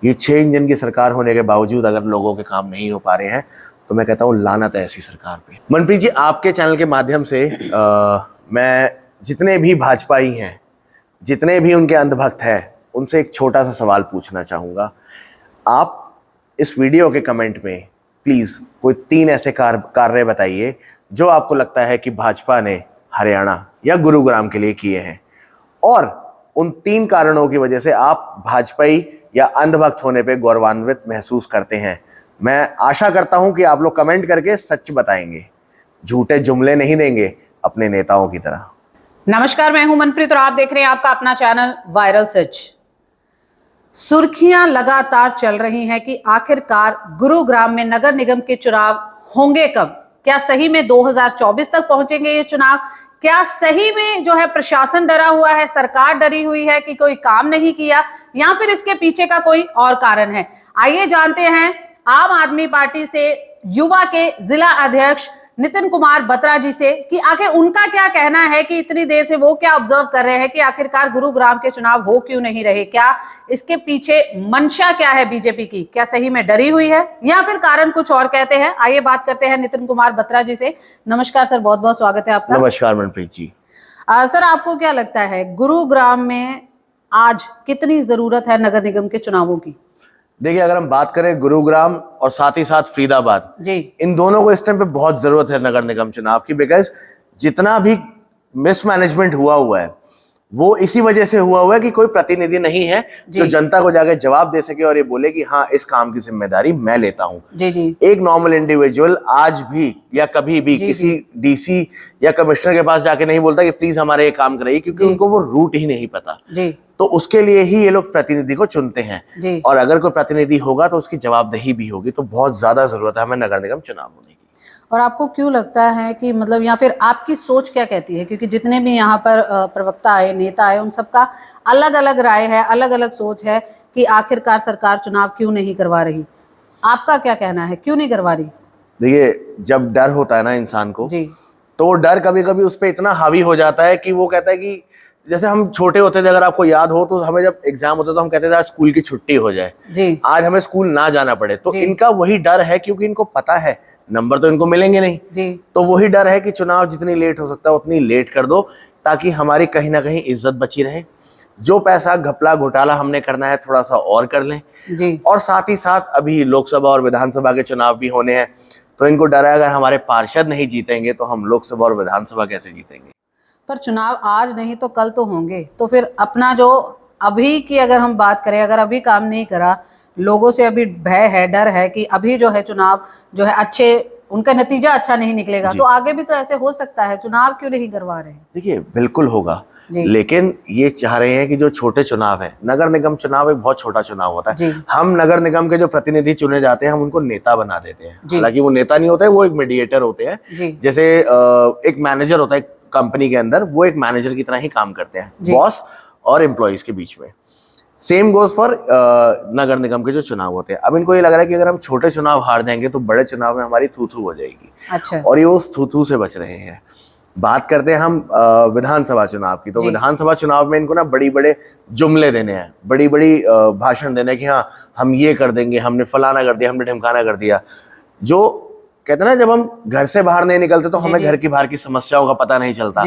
ये 6 इंजन की सरकार होने के बावजूद अगर लोगों के काम नहीं हो पा रहे हैं तो मैं कहता हूँ लानत है ऐसी सरकार पे। मनप्रीत जी, आपके चैनल के माध्यम से मैं जितने भी भाजपाई हैं, जितने भी उनके अंधभक्त हैं, उनसे एक छोटा सा सवाल पूछना चाहूँगा। आप इस वीडियो के कमेंट में प्लीज़ कोई 3 ऐसे कार्य बताइए जो आपको लगता है कि भाजपा ने हरियाणा या गुरुग्राम के लिए किए हैं, और उन 3 कारणों की वजह से आप भाजपाई या अंधभक्त होने पे गौरवान्वित महसूस करते हैं। मैं आशा करता हूं कि आप लोग कमेंट करके सच बताएंगे, झूठे जुमले नहीं देंगे अपने नेताओं की तरह। नमस्कार, मैं हूं मनप्रीत और आप देख रहे हैं आपका अपना चैनल वायरल सच। सुर्खियां लगातार चल रही हैं कि आखिरकार गुरुग्राम में नगर निगम के चुनाव होंगे कब? क्या सही में 2024 तक पहुंचेंगे ये चुनाव? क्या सही में जो है प्रशासन डरा हुआ है, सरकार डरी हुई है कि कोई काम नहीं किया, या फिर इसके पीछे का कोई और कारण है? आइए जानते हैं आम आदमी पार्टी से युवा के जिला अध्यक्ष नितिन कुमार बत्रा जी से कि आखिर उनका क्या कहना है कि इतनी देर से वो क्या ऑब्जर्व कर रहे हैं कि आखिरकार गुरुग्राम के चुनाव हो क्यों नहीं रहे। क्या इसके पीछे मंशा क्या है बीजेपी की? क्या सही में डरी हुई है या फिर कारण कुछ और कहते हैं? आइए बात करते हैं नितिन कुमार बत्रा जी से। नमस्कार सर, बहुत बहुत स्वागत है आपका। नमस्कार मनप्रीत जी। सर, आपको क्या लगता है गुरुग्राम में आज कितनी जरूरत है नगर निगम के चुनावों की? देखिए, अगर हम बात करें गुरुग्राम और साथ ही साथ फरीदाबाद जी, इन दोनों को इस टाइम पे बहुत जरूरत है नगर निगम चुनाव की। बिकॉज जितना भी मिसमैनेजमेंट हुआ है वो इसी वजह से हुआ है कि कोई प्रतिनिधि नहीं है जो जनता को जाकर जवाब दे सके और ये बोले कि हाँ, इस काम की जिम्मेदारी मैं लेता हूँ। जी जी। एक नॉर्मल इंडिविजुअल आज भी या कभी भी किसी डीसी या कमिश्नर के पास जाके नहीं बोलता कि प्लीज हमारे ये काम कराइए, क्योंकि उनको वो रूट ही नहीं पता। तो उसके लिए ही ये लोग प्रतिनिधि को चुनते हैं, और अगर कोई प्रतिनिधि होगा तो उसकी जवाबदेही भी होगी। तो बहुत ज्यादा जरूरत है हमें नगर निगम चुनाव होने की। और आपको क्यों लगता है कि मतलब, या फिर आपकी सोच क्या कहती है? क्योंकि जितने भी यहाँ पर प्रवक्ता आए, नेता आए, उन सबका अलग अलग राय है, अलग अलग सोच है कि आखिरकार सरकार चुनाव क्यों नहीं करवा रही। आपका क्या कहना है, क्यों नहीं करवा रही? देखिए, जब डर होता है ना इंसान को जी, तो वो डर कभी कभी उस पर इतना हावी हो जाता है कि वो कहता है कि जैसे हम छोटे होते थे, अगर आपको याद हो तो हमें जब एग्जाम होता तो हम कहते थे आज स्कूल की छुट्टी हो जाए, जी, आज हमें स्कूल ना जाना पड़े। तो इनका वही डर है, क्योंकि इनको पता है नंबर तो इनको मिलेंगे नहीं। जी। तो वही डर है कि चुनाव जितनी लेट हो सकता है उतनी लेट कर दो, ताकि हमारी कहीं ना कहीं इज्जत बची रहे। जो पैसा घपला घोटाला हमने करना है थोड़ा सा और कर लें जी। और साथ ही साथ अभी लोकसभा और विधानसभा के चुनाव भी होने हैं, तो इनको डर है अगर हमारे पार्षद नहीं जीतेंगे तो हम लोकसभा और विधानसभा कैसे जीतेंगे। पर चुनाव आज नहीं तो कल तो होंगे, तो फिर अपना जो अभी की अगर हम बात करें, अगर अभी काम नहीं करा, लोगों से अभी भय है, डर है कि अभी जो है चुनाव जो है अच्छे, उनका नतीजा अच्छा नहीं निकलेगा, तो आगे भी तो ऐसे हो सकता है। चुनाव क्यों नहीं करवा रहे हैं? देखिए, बिल्कुल होगा, लेकिन ये चाह रहे हैं कि जो छोटे चुनाव है, नगर निगम चुनाव एक बहुत छोटा चुनाव होता है। हम नगर निगम के जो प्रतिनिधि चुने जाते हैं हम उनको नेता बना देते हैं। हालांकि वो नेता नहीं होते, वो एक मीडिएटर होते हैं। जैसे एक मैनेजर होता है कंपनी के अंदर, वो एक मैनेजर की तरह ही काम करते हैं बॉस और एम्प्लॉइज के बीच में। सेम गोज फॉर नगर निगम के जो चुनाव होते हैं। अब इनको ये लग रहा है कि अगर हम छोटे चुनाव हार जाएंगे तो बड़े चुनाव में हमारी थू थू हो जाएगी। अच्छा। और ये उस थू थू से बच रहे हैं। बात करते हैं हम विधानसभा चुनाव की, तो विधानसभा चुनाव में इनको ना बड़ी बड़े जुमले देने हैं, बड़ी बड़ी भाषण देने हैं कि हाँ हम ये कर देंगे, हमने फलाना कर दिया, हमने ढिमकाना कर दिया। जो कहते हैं ना, जब हम घर से बाहर नहीं निकलते तो हमें घर की बाहर की समस्याओं का पता नहीं चलता।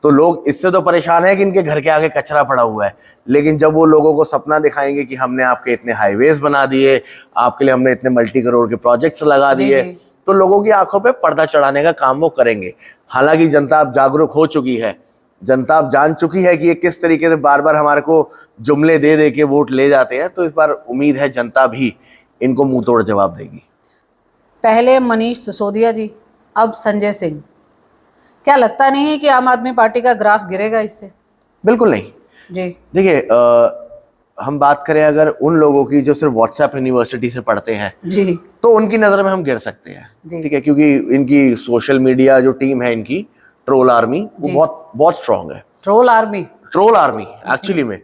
तो लोग इससे तो परेशान है कि इनके घर के आगे कचरा पड़ा हुआ है, लेकिन जब वो लोगों को सपना दिखाएंगे कि हमने आपके इतने हाईवेज बना दिए, आपके लिए हमने इतने मल्टी करोड़ के प्रोजेक्ट्स लगा दिए, तो लोगों की आंखों पे पर्दा चढ़ाने का काम वो करेंगे। हालांकि जनता अब जागरूक हो चुकी है, जनता अब जान चुकी है कि ये किस तरीके से बार बार हमारे को जुमले दे दे के वोट ले जाते हैं। तो इस बार उम्मीद है जनता भी इनको मुंह तोड़ जवाब देगी। पहले मनीष सिसोदिया जी, अब संजय सिंह। क्या लगता नहीं है कि आम आदमी पार्टी का ग्राफ गिरेगा इससे? बिल्कुल नहीं जी। देखिए, हम बात करें अगर उन लोगों की जो सिर्फ व्हाट्सएप यूनिवर्सिटी से पढ़ते हैं जी, तो उनकी नजर में हम गिर सकते हैं, ठीक है, क्योंकि इनकी सोशल मीडिया जो टीम है, इनकी ट्रोल आर्मी, वो बहुत बहुत स्ट्रांग है। ट्रोल आर्मी एक्चुअली में।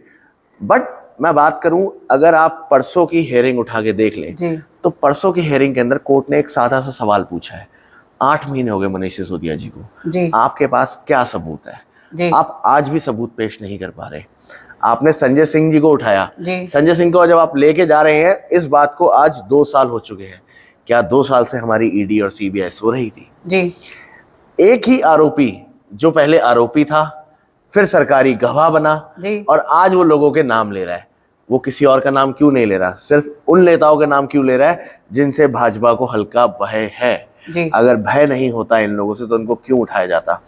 बट मैं बात करूं, अगर आप परसों की हेयरिंग उठा के देख लें तो परसों की हेयरिंग के अंदर कोर्ट ने एक सादा सा सवाल पूछा है। 8 महीने हो गए मनीष सिसोदिया जी को, आपके पास क्या सबूत है? आप आज भी सबूत पेश नहीं कर पा रहे। आपने संजय सिंह जी को उठाया, संजय सिंह को जब आप लेके जा रहे हैं, इस बात को आज 2 साल हो चुके हैं। क्या 2 साल से हमारी ईडी और सीबीआई सो रही थी? जी। एक ही आरोपी जो पहले आरोपी था, फिर सरकारी गवाह बना और आज वो लोगों के नाम ले रहा है। वो किसी और का नाम क्यों नहीं ले रहा? सिर्फ उन नेताओं का नाम क्यों ले रहा है जिनसे भाजपा को हल्का भय है। अगर भय नहीं होता इन लोगों से तो उनको क्यों उठाया जाता?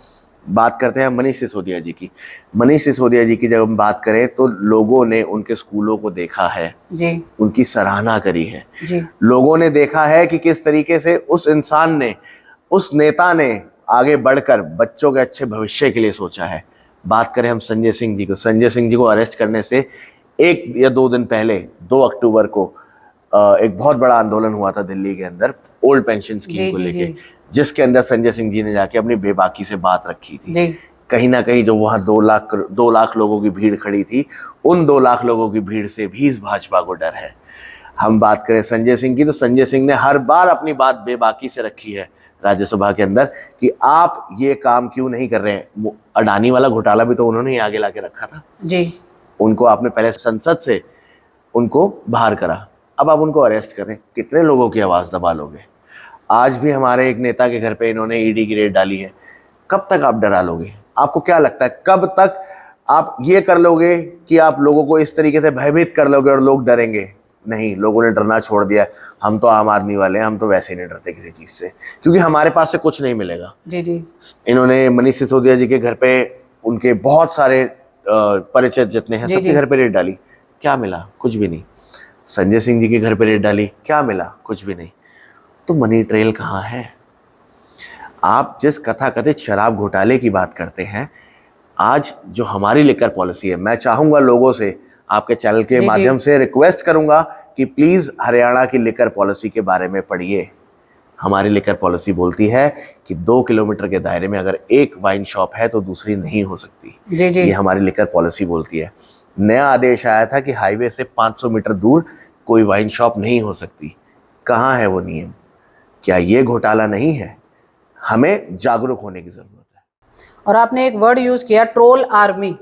बात करते हैं मनीष सिसोदिया जी की। मनीष सिसोदिया जी की जब हम बात करें तो लोगों ने उनके स्कूलों को देखा है, उनकी सराहना करी है। लोगों ने देखा है कि किस तरीके से उस इंसान ने, उस नेता ने आगे बढ़कर बच्चों के अच्छे भविष्य के लिए सोचा है। बात करें हम संजय सिंह जी को, संजय सिंह जी को अरेस्ट करने से 1 या 2 दिन पहले 2 अक्टूबर को एक बहुत बड़ा आंदोलन हुआ था दिल्ली के अंदर ओल्ड पेंशन स्कीम को लेके, जिसके अंदर संजय सिंह जी ने जाके अपनी बेबाकी से बात रखी थी। कहीं ना कहीं जो वहां 2 लाख लोगों की भीड़ खड़ी थी, उन 2 लाख लोगों की भीड़ से भी इस भाजपा को डर है। हम बात करें संजय सिंह की तो संजय सिंह ने हर बार अपनी बात बेबाकी से रखी है राज्यसभा के अंदर कि आप ये काम क्यों नहीं कर रहे हैं। अडानी वाला घोटाला भी तो उन्होंने ही आगे लाके रखा था जी। उनको आपने पहले संसद से उनको बाहर करा, अब आप उनको अरेस्ट करें, कितने लोगों की आवाज दबा लोगे? आज भी हमारे एक नेता के घर पे इन्होंने ईडी की रेड डाली है। कब तक आप डरा लोगे? आपको क्या लगता है कब तक आप ये कर लोगे कि आप लोगों को इस तरीके से भयभीत कर लोगे और लोग डरेंगे? नहीं, लोगों ने डरना छोड़ दिया। हम तो आम आदमी वाले हैं, हम तो वैसे ही नहीं डरते किसी चीज से, क्योंकि हमारे पास से कुछ नहीं मिलेगा। जी। इन्होंने मनीष सिसोदिया जी के घर पे, उनके बहुत सारे परिचित जितने हैं सबके घर पे रेड डाली, क्या मिला? कुछ भी नहीं। संजय सिंह जी के घर पे रेड डाली, क्या मिला? कुछ भी नहीं। तो मनी ट्रेल कहाँ है? आप जिस कथाकथित शराब घोटाले की बात करते हैं, आज जो हमारी लिकर पॉलिसी है, मैं चाहूंगा लोगों से, आपके चैनल के माध्यम से रिक्वेस्ट करूंगा कि प्लीज हरियाणा की लिकर पॉलिसी के बारे में पढ़िए। हमारी लिकर पॉलिसी बोलती है कि 2 किलोमीटर के दायरे में अगर एक वाइन शॉप है तो दूसरी नहीं हो सकती। ये हमारी लिकर पॉलिसी बोलती है। नया आदेश आया था कि हाईवे से 500 मीटर दूर कोई वाइन शॉप नहीं हो सकती। कहाँ है वो नियम? क्या ये घोटाला नहीं है? हमें जागरूक होने की जरूरत है। और आपने एक वर्ड यूज किया, ट्रोल आर्मी।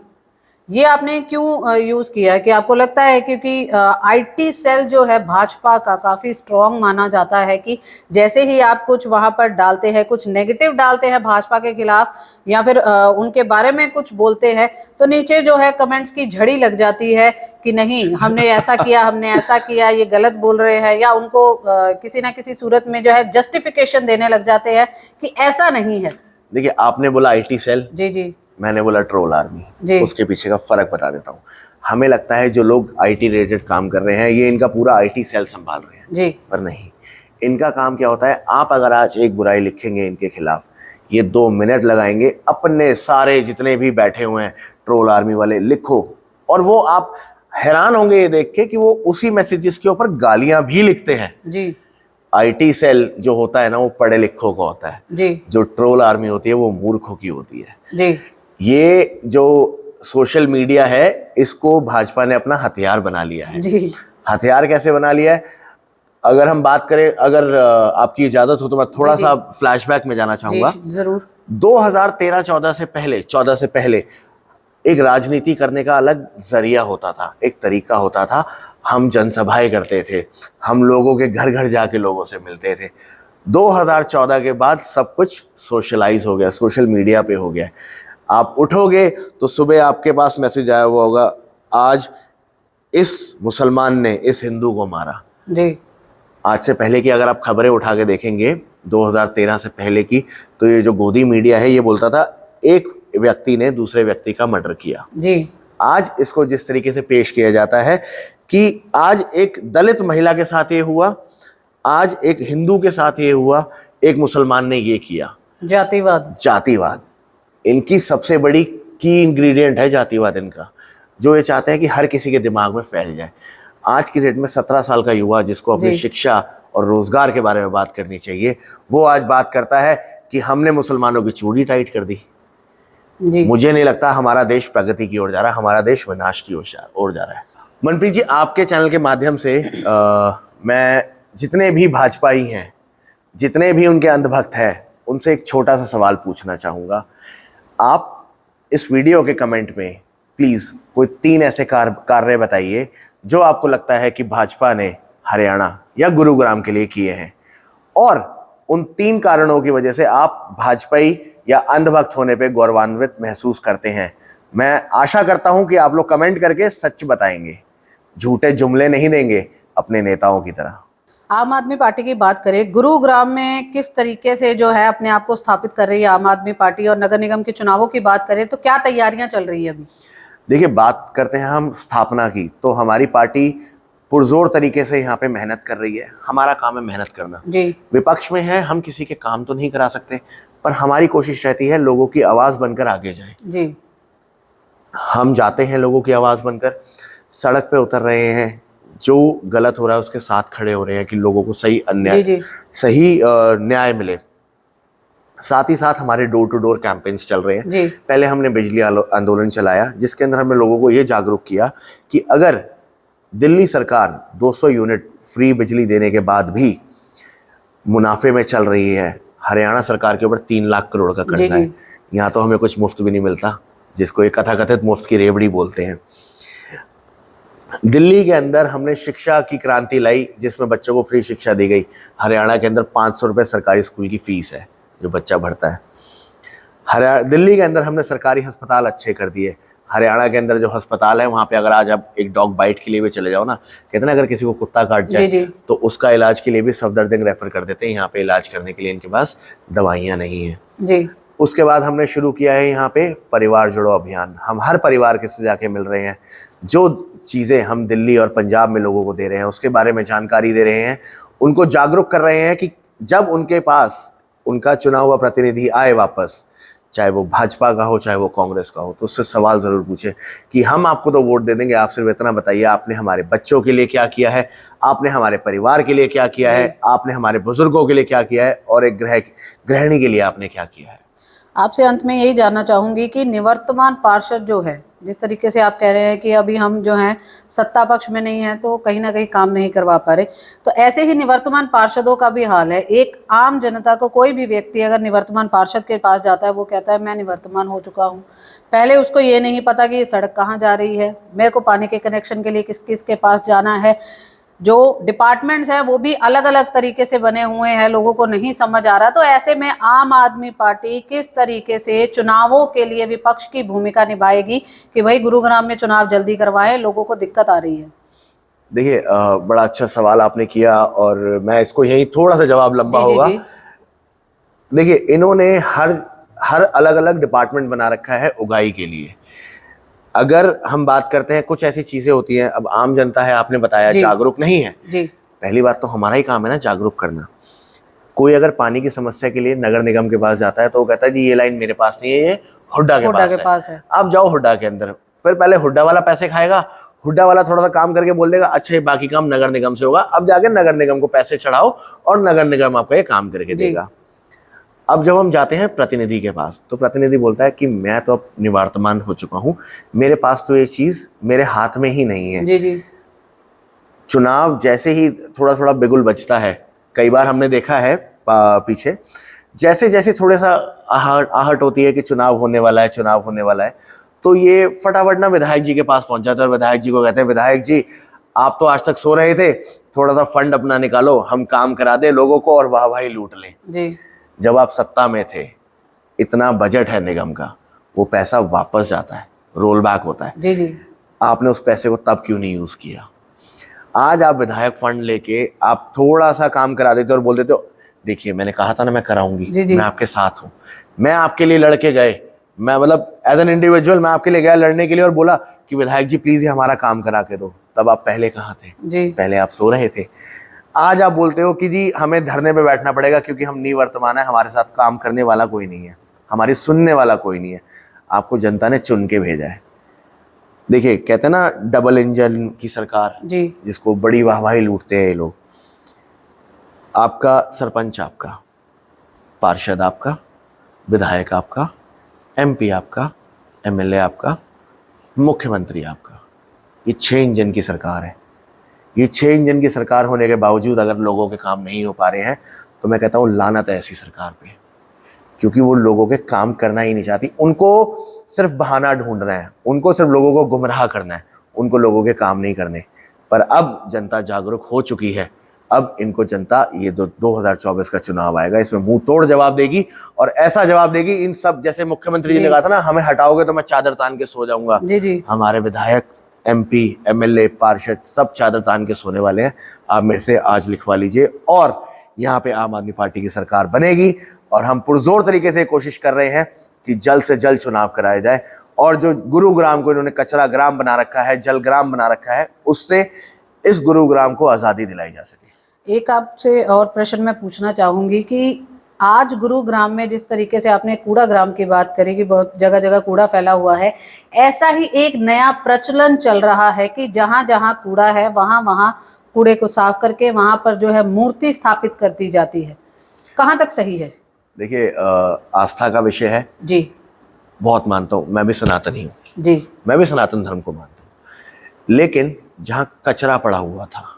ये आपने क्यों यूज किया? कि आपको लगता है क्योंकि आईटी सेल जो है भाजपा का काफी स्ट्रांग माना जाता है कि जैसे ही आप कुछ वहां पर डालते हैं, कुछ नेगेटिव डालते हैं भाजपा के खिलाफ या फिर उनके बारे में कुछ बोलते हैं, तो नीचे जो है कमेंट्स की झड़ी लग जाती है कि नहीं, हमने ऐसा किया, हमने ऐसा किया, ये गलत बोल रहे हैं, या उनको किसी ना किसी सूरत में जो है जस्टिफिकेशन देने लग जाते हैं कि ऐसा नहीं है। देखिए, आपने बोला आईटी सेल, जी, मैंने बोला ट्रोल आर्मी, उसके पीछे का फर्क बता देता हूँ। हमें लगता है जो लोग आईटी रिलेटेड काम कर रहे हैं ये इनका पूरा आईटी सेल संभाल रहे हैं जी, पर नहीं। इनका काम क्या होता है, आप अगर आज एक बुराई लिखेंगे इनके खिलाफ, ये 2 मिनट लगाएंगे, अपने सारे जितने भी बैठे हुए हैं ट्रोल आर्मी वाले लिखो, और वो आप हैरान होंगे ये देख के कि वो उसी मैसेजेस के ऊपर गालियां भी लिखते हैं जी। आईटी सेल जो होता है ना, वो पढ़े लिखों का होता है जी। जो ट्रोल आर्मी होती है वो मूर्खों की होती है जी। ये जो सोशल मीडिया है इसको भाजपा ने अपना हथियार बना लिया है जी। हथियार कैसे बना लिया है? अगर हम बात करें, अगर आपकी इजाजत हो तो मैं थोड़ा सा फ्लैशबैक में जाना चाहूंगा। जरूर। 2013-14 से पहले एक राजनीति करने का अलग जरिया होता था, एक तरीका होता था। हम जनसभाएं करते थे, हम लोगों के घर घर जाके लोगों से मिलते थे। 2014 के बाद सब कुछ सोशलाइज हो गया, सोशल मीडिया पे हो गया। आप उठोगे तो सुबह आपके पास मैसेज आया हुआ होगा, आज इस मुसलमान ने इस हिंदू को मारा जी। आज से पहले की अगर आप खबरें उठा के देखेंगे 2013 से पहले की, तो ये जो गोदी मीडिया है ये बोलता था एक व्यक्ति ने दूसरे व्यक्ति का मर्डर किया जी। आज इसको जिस तरीके से पेश किया जाता है कि आज एक दलित महिला के साथ ये हुआ, आज एक हिंदू के साथ ये हुआ, एक मुसलमान ने ये किया। जातिवाद इनकी सबसे बड़ी की इंग्रेडिएंट है, जातिवाद इनका, जो ये चाहते हैं कि हर किसी के दिमाग में फैल जाए। आज की डेट में 17 साल का युवा जिसको अपनी शिक्षा और रोजगार के बारे में बात करनी चाहिए, वो आज बात करता है कि हमने मुसलमानों की चूड़ी टाइट कर दी जी। मुझे नहीं लगता हमारा देश प्रगति की ओर जा रहा है, हमारा देश विनाश की ओर जा रहा है। मनप्रीत जी, आपके चैनल के माध्यम से मैं जितने भी भाजपाई हैं, जितने भी उनके अंधभक्त हैं, उनसे एक छोटा सा सवाल पूछना चाहूंगा। आप इस वीडियो के कमेंट में प्लीज कोई 3 ऐसे कार्य बताइए जो आपको लगता है कि भाजपा ने हरियाणा या गुरुग्राम के लिए किए हैं, और उन 3 कारणों की वजह से आप भाजपाई या अंधभक्त होने पे गौरवान्वित महसूस करते हैं। मैं आशा करता हूं कि आप लोग कमेंट करके सच बताएंगे, झूठे जुमले नहीं देंगे अपने नेताओं की तरह। आम आदमी पार्टी की बात करें, गुरुग्राम में किस तरीके से जो है अपने आप को स्थापित कर रही है आम आदमी पार्टी, और नगर निगम के चुनावों की बात करें तो क्या तैयारियां चल रही है अभी? देखिए, बात करते हैं हम स्थापना की, तो हमारी पार्टी पुरजोर तरीके से यहाँ पे मेहनत कर रही है। हमारा काम है मेहनत करना जी। विपक्ष में है, हम किसी के काम तो नहीं करा सकते, पर हमारी कोशिश रहती है लोगों की आवाज बनकर आगे जाए। जी। हम जाते हैं लोगों की आवाज बनकर, सड़क पे उतर रहे हैं, जो गलत हो रहा है उसके साथ खड़े हो रहे हैं कि लोगों को सही सही न्याय मिले। साथ ही साथ हमारे डोर टू डोर कैंपेन्स चल रहे हैं। पहले हमने बिजली आंदोलन चलाया, जिसके अंदर हमने लोगों को ये जागरूक किया कि अगर दिल्ली सरकार 200 यूनिट फ्री बिजली देने के बाद भी मुनाफे में चल रही है, हरियाणा सरकार के ऊपर 3 लाख करोड़ का कर्जा है, यहाँ तो हमें कुछ मुफ्त भी नहीं मिलता, जिसको एक कथाकथित मुफ्त की रेवड़ी बोलते हैं। दिल्ली के अंदर हमने शिक्षा की क्रांति लाई, जिसमें बच्चों को फ्री शिक्षा दी गई। हरियाणा के अंदर 500 रुपये सरकारी स्कूल की फीस है जो बच्चा भरता है। दिल्ली के अंदर हमने सरकारी अस्पताल अच्छे कर दिए। हरियाणा के अंदर जो अस्पताल है वहाँ पे अगर आज आप एक डॉग बाइट के लिए भी चले जाओ ना, कहते ना अगर किसी को कुत्ता काट जाए तो उसका इलाज के लिए भी सफदरजंग रेफर कर देते हैं। यहाँ पे इलाज करने के लिए इनके पास दवाइयाँ नहीं है। उसके बाद हमने शुरू किया है यहाँ पे परिवार जोड़ो अभियान। हम हर परिवार के से जाके मिल रहे हैं, जो चीज़ें हम दिल्ली और पंजाब में लोगों को दे रहे हैं उसके बारे में जानकारी दे रहे हैं, उनको जागरूक कर रहे हैं कि जब उनके पास उनका चुना हुआ प्रतिनिधि आए वापस, चाहे वो भाजपा का हो चाहे वो कांग्रेस का हो, तो उससे सवाल ज़रूर पूछे कि हम आपको तो वोट दे देंगे, आप सिर्फ इतना बताइए आपने हमारे बच्चों के लिए क्या किया है, आपने हमारे परिवार के लिए क्या किया है, आपने हमारे बुजुर्गों के लिए क्या किया है, और एक गृहिणी के लिए आपने क्या किया है। आपसे अंत में यही जानना चाहूंगी कि निवर्तमान पार्षद जो है, जिस तरीके से आप कह रहे हैं कि अभी हम जो हैं सत्ता पक्ष में नहीं है तो कहीं ना कहीं काम नहीं करवा पा रहे, तो ऐसे ही निवर्तमान पार्षदों का भी हाल है। एक आम जनता को कोई भी व्यक्ति अगर निवर्तमान पार्षद के पास जाता है, वो कहता है मैं निवर्तमान हो चुका हूँ, पहले उसको ये नहीं पता कि ये सड़क कहाँ जा रही है, मेरे को पानी के कनेक्शन के लिए किस किस के पास जाना है, जो डिपार्टमेंट्स हैं वो भी अलग अलग तरीके से बने हुए हैं, लोगों को नहीं समझ आ रहा। तो ऐसे में आम आदमी पार्टी किस तरीके से चुनावों के लिए विपक्ष की भूमिका निभाएगी कि भाई गुरुग्राम में चुनाव जल्दी करवाएं, लोगों को दिक्कत आ रही है? देखिए, बड़ा अच्छा सवाल आपने किया और मैं इसको यही थोड़ा सा जवाब लंबा होगा। देखिए, इन्होंने हर अलग अलग डिपार्टमेंट बना रखा है उगाई के लिए। अगर हम बात करते हैं, कुछ ऐसी चीजें होती हैं, अब आम जनता है, आपने बताया जागरूक नहीं है। पहली बात तो हमारा ही काम है ना जागरूक करना। कोई अगर पानी की समस्या के लिए नगर निगम के पास जाता है तो वो कहता है जी ये लाइन मेरे पास नहीं है, ये हुड्डा के पास है। आप जाओ हुड्डा के अंदर, फिर पहले हुड्डा वाला पैसे खाएगा, हुड्डा वाला थोड़ा सा काम करके बोल देगा अच्छा ये बाकी काम नगर निगम से होगा। अब जाके नगर निगम को पैसे चढ़ाओ और नगर निगम आपको ये काम करके देगा। अब जब हम जाते हैं प्रतिनिधि के पास, तो प्रतिनिधि बोलता है कि मैं तो अब निवर्तमान हो चुका हूं, मेरे पास तो ये चीज मेरे हाथ में ही नहीं है। चुनाव जैसे ही थोड़ा थोड़ा बिगुल बजता है, कई बार हमने देखा है पीछे, जैसे जैसे थोड़ा सा आहट होती है कि चुनाव होने वाला है, चुनाव होने वाला है, तो ये फटाफट ना विधायक जी के पास पहुंच जाता है और विधायक जी को कहते हैं विधायक जी आप तो आज तक सो रहे थे, थोड़ा सा फंड अपना निकालो, हम काम करा दे लोगों को और वाहवाही लूट लें। जब आप सत्ता में थे, इतना बजट है निगम का, वो पैसा वापस जाता है, रोल बैक होता है। आपने उस पैसे को तब क्यों नहीं यूज किया? आज आप विधायक फंड लेके आप थोड़ा सा काम करा देते और बोल देते हो देखिए मैंने कहा था ना मैं कराऊंगी, मैं आपके साथ हूं, मैं आपके लिए लड़के गए, मैं मतलब एज एन इंडिविजुअल मैं आपके लिए गया लड़ने के लिए और बोला कि विधायक जी प्लीज ये हमारा काम करा के दो। तब आप पहले कहाँ थे? पहले आप सो रहे थे। आज आप बोलते हो कि जी हमें धरने पे बैठना पड़ेगा क्योंकि हम निवर्तमान है, हमारे साथ काम करने वाला कोई नहीं है, हमारी सुनने वाला कोई नहीं है। आपको जनता ने चुन के भेजा है। देखिए, कहते हैं ना डबल इंजन की सरकार, जिसको बड़ी वाहवाही लूटते हैं ये लोग। आपका सरपंच, आपका पार्षद, आपका विधायक, आपका एमपी, आपका एमएलए, आपका मुख्यमंत्री, आपका, ये 6 इंजन की सरकार है। ये 6 इंजन की सरकार होने के बावजूद अगर लोगों के काम नहीं हो पा रहे हैं तो मैं कहता हूँ लानत है ऐसी सरकार पे। क्योंकि वो लोगों के काम करना ही नहीं चाहती। उनको सिर्फ बहाना ढूंढना है, उनको सिर्फ लोगों को गुमराह करना है, उनको लोगों के काम नहीं करने। पर अब जनता जागरूक हो चुकी है। अब इनको जनता ये 2024 का चुनाव आएगा, इसमें मुंह तोड़ जवाब देगी, और ऐसा जवाब देगी इन सब, जैसे मुख्यमंत्री जी ने कहा था ना, हमें हटाओगे तो मैं चादर तान के सो जाऊंगा। जी। हमारे विधायक, MP, MLA, पार्षद सब चादर तान के सोने वाले हैं। आप मेरे से आज लिखवा लीजिए, और यहाँ पे आम आदमी पार्टी की सरकार बनेगी। और हम पुरजोर तरीके से कोशिश कर रहे हैं कि जल्द से जल्द चुनाव कराया जाए, और जो गुरुग्राम को इन्होंने कचरा ग्राम बना रखा है, जल ग्राम बना रखा है, उससे इस गुरुग्राम को आजादी दिलाई जा सके। एक आपसे और प्रश्न मैं पूछना चाहूंगी कि आज गुरुग्राम में जिस तरीके से आपने कूड़ा ग्राम की बात करी कि बहुत जगह जगह कूड़ा फैला हुआ है, ऐसा ही एक नया प्रचलन चल रहा है कि जहां जहां कूड़ा है वहां वहां कूड़े को साफ करके वहां पर जो है मूर्ति स्थापित कर दी जाती है। कहां तक सही है? देखिए, आस्था का विषय है जी, बहुत मानता हूँ, मैं भी सनातनी हूँ जी, मैं भी सनातन धर्म को मानता हूँ। लेकिन जहाँ कचरा पड़ा हुआ था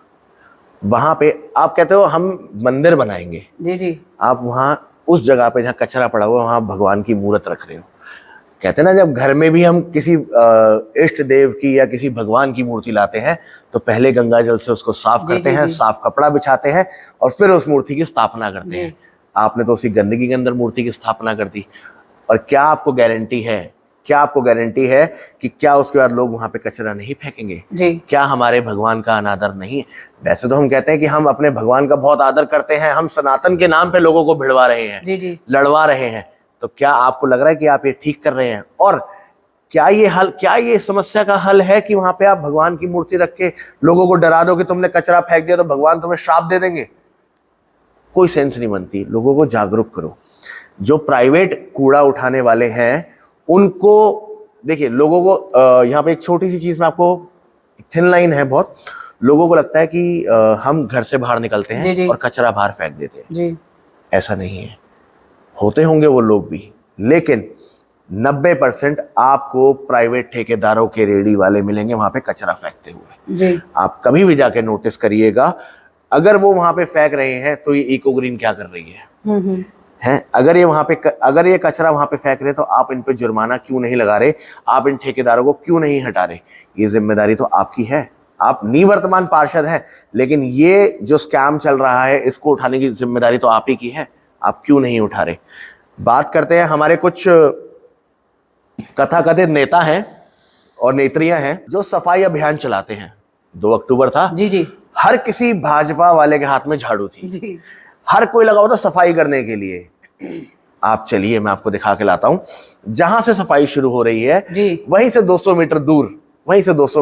वहां पे आप कहते हो हम मंदिर बनाएंगे, जी, आप वहां उस जगह पे जहाँ कचरा पड़ा हुआ वहां भगवान की मूर्त रख रहे हो। कहते हैं ना, जब घर में भी हम किसी इष्ट देव की या किसी भगवान की मूर्ति लाते हैं तो पहले गंगा जल से उसको साफ करते हैं, साफ कपड़ा बिछाते हैं, और फिर उस मूर्ति की स्थापना करते हैं। आपने तो उसी गंदगी के अंदर मूर्ति की स्थापना कर दी। और क्या आपको गारंटी है कि क्या उसके बाद लोग वहां पे कचरा नहीं फेंकेंगे? क्या हमारे भगवान का अनादर नहीं है? वैसे तो हम कहते हैं कि हम अपने भगवान का बहुत आदर करते हैं, हम सनातन के नाम पे लोगों को भिड़वा रहे हैं, लड़वा रहे हैं। तो क्या आपको लग रहा है कि आप ये ठीक कर रहे हैं? और क्या ये समस्या का हल है कि वहां पे आप भगवान की मूर्ति रख के लोगों को डरा दो कि तुमने कचरा फेंक दिया तो भगवान तुम्हें श्राप दे देंगे? कोई सेंस नहीं बनती। लोगों को जागरूक करो। जो प्राइवेट कूड़ा उठाने वाले हैं उनको देखिए, लोगों को यहाँ पे एक छोटी सी चीज में आपको, थिन लाइन है बहुत, लोगों को लगता है कि हम घर से बाहर निकलते हैं और कचरा बाहर फेंक देते हैं। जी। ऐसा नहीं है, होते होंगे वो लोग भी, लेकिन 90% आपको प्राइवेट ठेकेदारों के रेडी वाले मिलेंगे वहां पे कचरा फेंकते हुए। जी। आप कभी भी जाके नोटिस करिएगा, अगर वो वहां पे फेंक रहे हैं तो ये इको ग्रीन क्या कर रही है? अगर ये कचरा वहां पे फेंक रहे हैं तो आप इन पे जुर्माना क्यों नहीं लगा रहे? आप इन ठेकेदारों को क्यों नहीं हटा रहे? ये जिम्मेदारी तो आपकी है। आप निवर्तमान पार्षद हैं, लेकिन ये जो स्कैम चल रहा है इसको उठाने की जिम्मेदारी तो आप ही की है। आप क्यों नहीं उठा रहे? बात करते हैं, हमारे कुछ तथाकथित नेता हैं और नेत्रियां हैं जो सफाई अभियान चलाते हैं। 2 अक्टूबर था, जी। हर किसी भाजपा वाले के हाथ में झाड़ू थी जी। हर कोई लगा हुआ था सफाई करने के लिए। आप चलिए, मैं आपको दिखा के लाता हूं। जहां से सफाई शुरू हो रही है वहीं से 200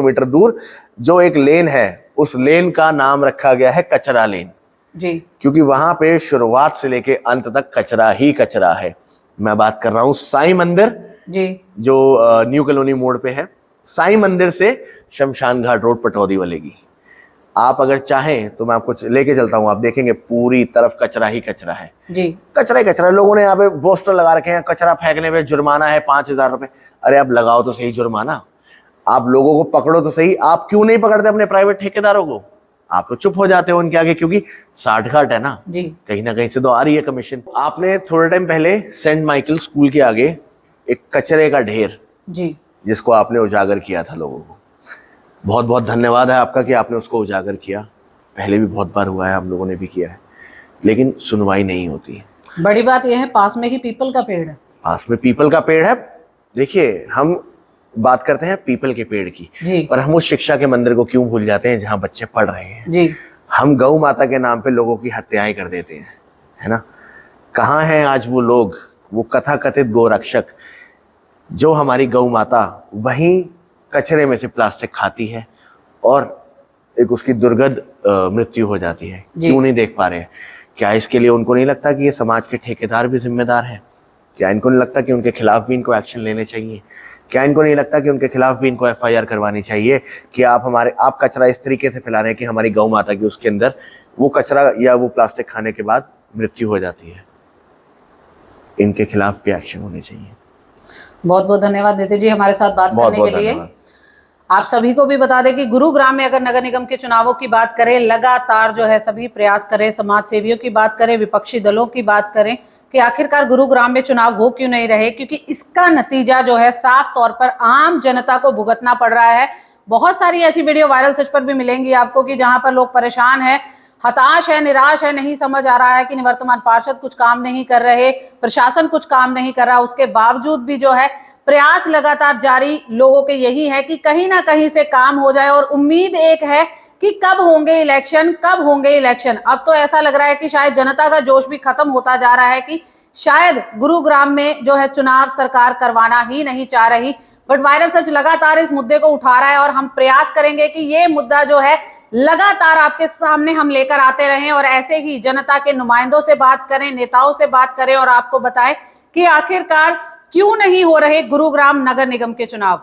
मीटर दूर जो एक लेन है, उस लेन का नाम रखा गया है कचरा लेन जी, क्योंकि वहां पे शुरुआत से लेके अंत तक कचरा ही कचरा है। मैं बात कर रहा हूं साईं मंदिर जी, जो न्यू कॉलोनी मोड़ पे है, साईं मंदिर से शमशान घाट रोड पटौदी वाले की। आप अगर चाहें तो मैं आपको लेके चलता हूं, आप देखेंगे पूरी तरफ कचरा ही कचरा है जी, कचरा ही कचरा। लोगों ने यहाँ पे पोस्टर लगा रखे हैं, कचरा फेंकने पे जुर्माना है 5000 रुपए। अरे आप लगाओ तो सही जुर्माना, आप लोगों को पकड़ो तो सही। आप क्यों नहीं पकड़ते अपने प्राइवेट ठेकेदारों को? आप तो चुप हो जाते हो उनके आगे, क्योंकि 60 घाट है ना जी, कहीं ना कहीं से तो आ रही है कमीशन। आपने थोड़े टाइम पहले सेंट माइकल स्कूल के आगे एक कचरे का ढेर जी, जिसको आपने उजागर किया था लोगों को, बहुत बहुत धन्यवाद है आपका कि आपने उसको उजागर किया। पहले भी बहुत बार हुआ है, हम लोगों ने भी किया है, लेकिन सुनवाई नहीं होती। बड़ी बात यह है पास में ही पीपल का पेड़ है। पास में पीपल का पेड़ है। देखिए, हम बात करते हैं पीपल के पेड़ की, पर हम उस शिक्षा के मंदिर को क्यों भूल जाते हैं जहां बच्चे पढ़ रहे हैं जी। हम गौ माता के नाम पे लोगों की हत्याएं कर देते हैं, है ना? कहाँ हैं आज वो लोग, वो कथाकथित गोरक्षक जो हमारी गौ माता वहीं कचरे में से प्लास्टिक खाती है और एक उसकी दुर्गंध मृत्यु हो जाती है? क्यों नहीं देख पा रहे हैं? क्या इसके लिए उनको नहीं लगता कि ये समाज के ठेकेदार भी जिम्मेदार हैं? क्या इनको नहीं लगता कि उनके खिलाफ भी इनको एक्शन लेने चाहिए? क्या इनको नहीं लगता कि उनके खिलाफ भी इनको FIR करवानी चाहिए कि आप कचरा इस तरीके से फैला रहे हैं कि हमारी गौ माता की उसके अंदर वो कचरा या वो प्लास्टिक खाने के बाद मृत्यु हो जाती है? इनके खिलाफ भी एक्शन होने चाहिए। बहुत बहुत धन्यवाद नेता जी हमारे साथ बात करने के लिए। आप सभी को भी बता दें कि गुरुग्राम में अगर नगर निगम के चुनावों की बात करें, लगातार जो है सभी प्रयास करें, समाज सेवियों की बात करें, विपक्षी दलों की बात करें कि आखिरकार गुरुग्राम में चुनाव हो क्यों नहीं रहे, क्योंकि इसका नतीजा जो है साफ तौर पर आम जनता को भुगतना पड़ रहा है। बहुत सारी ऐसी वीडियो वायरल सच पर भी मिलेंगी आपको कि जहां पर लोग परेशान हैं, हताश है, निराश है, नहीं समझ आ रहा है कि निवर्तमान पार्षद कुछ काम नहीं कर रहे, प्रशासन कुछ काम नहीं कर रहा, उसके बावजूद भी जो है प्रयास लगातार जारी लोगों के यही है कि कहीं ना कहीं से काम हो जाए। और उम्मीद एक है कि कब होंगे इलेक्शन, कब होंगे इलेक्शन। अब तो ऐसा लग रहा है कि शायद जनता का जोश भी खत्म होता जा रहा है कि शायद गुरुग्राम में जो है चुनाव सरकार करवाना ही नहीं चाह रही। बट वायरल सच लगातार इस मुद्दे को उठा रहा है और हम प्रयास करेंगे कि ये मुद्दा जो है लगातार आपके सामने हम लेकर आते रहें और ऐसे ही जनता के नुमाइंदों से बात करें, नेताओं से बात करें और आपको बताएं कि आखिरकार क्यों नहीं हो रहे गुरुग्राम नगर निगम के चुनाव।